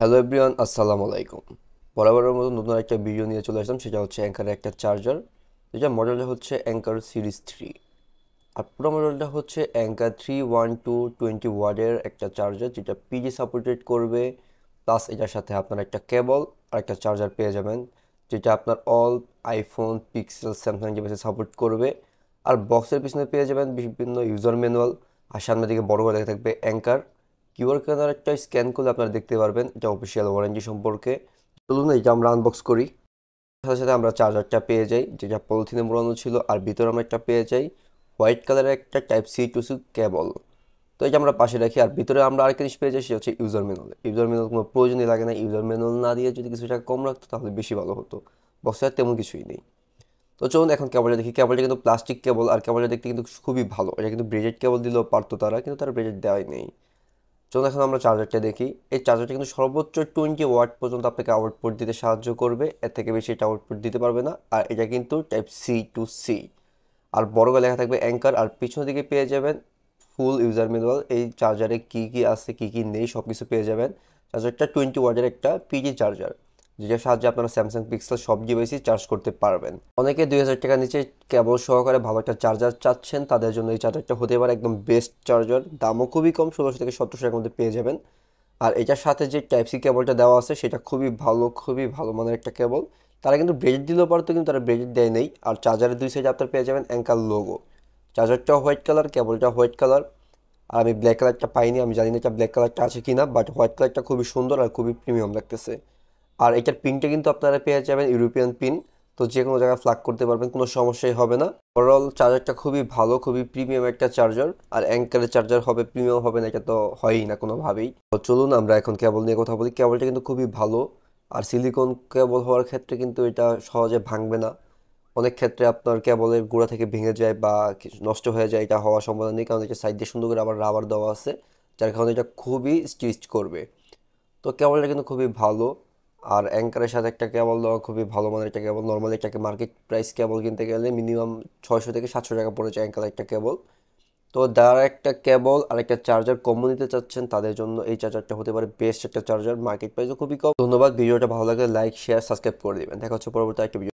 Hello everyone, আসসালামু আলাইকুম। বরাবরের মতো নতুন একটা ভিডিও নিয়ে চলে আসলাম। সেটা হচ্ছে অ্যাঙ্কারের একটা চার্জার, যেটা মডেলটা হচ্ছে অ্যাঙ্কার সিরিজ 3। আর পুরো মডেলটা হচ্ছে অ্যাঙ্কার 31220 ওয়াটের একটা চার্জার, যেটা পিজি সাপোর্টেড করবে। প্লাস এটার সাথে আপনার একটা কেবল আর একটা চার্জার পেয়ে যাবেন, যেটা আপনার অল আইফোন, পিক্সেল, স্যামসাং ডিভাইসে সাপোর্ট করবে। আর বক্সের পিছনে পেয়ে যাবেন বিভিন্ন ইউজার ম্যানুয়াল। আর সামনের দিকে বড় করে লেখা থাকবে অ্যাঙ্কার। কিউআর কোড একটা স্ক্যান করলে আপনারা দেখতে পারবেন এটা অফিসিয়াল ওয়ারেন্টি সম্পর্কে। চলুন এটা আমরা আনবক্স করি। সাথে সাথে আমরা চার্জারটা পেয়ে যাই, যেটা পলিথিনে মোড়ানো ছিল। আর ভিতরে আমরা একটা পেয়ে যাই হোয়াইট কালারের একটা type C to C cable. তো এটা আমরা পাশে রাখি। আর ভিতরে আমরা আরেকটা জিনিস পেয়ে যাই, সেটা হচ্ছে ইউজার ম্যানুয়াল। ইউজার ম্যানুয়াল কোনো প্রয়োজনই লাগে না। ইউজার ম্যানুয়াল না দিয়ে যদি কিছু টাকা কম রাখতো তাহলে বেশি ভালো হতো। বক্সে আর তেমন কিছুই নেই। তো চলুন এখন কেবলটা দেখি। কেবলটা কিন্তু প্লাস্টিক কেবল, আর কেবলটা দেখতে কিন্তু খুবই ভালো। এটা কিন্তু ব্রেডেড কেবল দিলেও পারতো তারা, কিন্তু তারা ব্রেডেড দেওয়াই নেই। চলুন এখন আমরা চার্জারটা দেখি। এই চার্জারটা কিন্তু সর্বোচ্চ 20 ওয়াট পর্যন্ত আপনাকে আউটপুট দিতে সাহায্য করবে। এর থেকে বেশি এটা আউটপুট দিতে পারবে না। আর এটা কিন্তু টাইপ সি টু সি। আর বড় করে লেখা থাকবে অ্যাঙ্কার। আর পিছনের দিকে পেয়ে যাবেন ফুল ইউজার ম্যানুয়াল। এই চার্জারে কী কী আছে, কী কী নেই, সব কিছু পেয়ে যাবেন। চার্জারটা 20 ওয়াটের একটা পিজি চার্জার, যেটার সাহায্যে আপনারা স্যামসাং পিক্সেল সব ডিভাইসই চার্জ করতে পারবেন। অনেকে 2000 টাকার নিচে কেবল সহকারে ভালো একটা চার্জার চাচ্ছেন, তাদের জন্য এই চার্জারটা হতে পারে একদম বেস্ট চার্জার। দামও খুবই কম, 1600 থেকে 1700 টাকার মধ্যে পেয়ে যাবেন। আর এটার সাথে যে টাইপ সি কেবলটা দেওয়া আছে সেটা খুবই ভালো, খুবই ভালো মানের একটা কেবল। তারা কিন্তু ব্রেডেড দিলেও পারতো, কিন্তু তারা ব্রেডেড দেয় নেই। আর চার্জারের দুই সাইডে আপনারা পেয়ে যাবেন অ্যাঙ্কার লোগো। চার্জারটাও হোয়াইট কালার, কেবলটা হোয়াইট কালার। আর আমি ব্ল্যাক কালারটা পাইনি, আমি জানি না এটা ব্ল্যাক কালারটা আছে কিনা, বাট হোয়াইট কালারটা খুবই সুন্দর আর খুবই প্রিমিয়াম লাগতেছে। আর এটার পিনটা কিন্তু আপনারা পেয়ে যাবেন ইউরোপিয়ান পিন। তো যে কোনো জায়গায় প্লাগ করতে পারবেন, কোনো সমস্যাই হবে না। ওভারঅল চার্জারটা খুবই ভালো, খুবই প্রিমিয়াম একটা চার্জার। আর অ্যাঙ্কারের চার্জার হবে, প্রিমিয়াম হবে না এটা তো হয়ই না কোনোভাবেই। তো চলুন আমরা এখন কেবল নিয়ে কথা বলি। কেবলটা কিন্তু খুবই ভালো। আর সিলিকন কেবল হওয়ার ক্ষেত্রে কিন্তু এটা সহজে ভাঙবে না। অনেক ক্ষেত্রে আপনার কেবলের গোড়া থেকে ভেঙে যায় বা নষ্ট হয়ে যায়, এটা হওয়ার সম্ভাবনা নেই, কারণ এটা সাইড দিয়ে সুন্দর করে আবার রাবার দেওয়া আছে, যার কারণে এটা খুবই স্টিচ করবে। তো কেবলটা কিন্তু খুবই ভালো। আর অ্যাঙ্কারের সাথে একটা কেবল দেওয়া খুবই ভালো মানের একটা কেবল। নর্মালি এটাকে মার্কেট প্রাইস কেবল কিনতে গেলে মিনিমাম 600 থেকে 700 টাকা পড়ে যায় অ্যাঙ্কার একটা কেবল। তো যারা একটা কেবল আর একটা চার্জার কম্বো নিতে চাচ্ছেন, তাদের জন্য এই চার্জারটা হতে পারে বেস্ট একটা চার্জার। মার্কেট প্রাইসও খুবই কম। ধন্যবাদ। ভিডিওটা ভালো লাগলে লাইক, শেয়ার, সাবস্ক্রাইব করে দিবেন। দেখা হচ্ছে পরবর্তী একটা ভিডিও।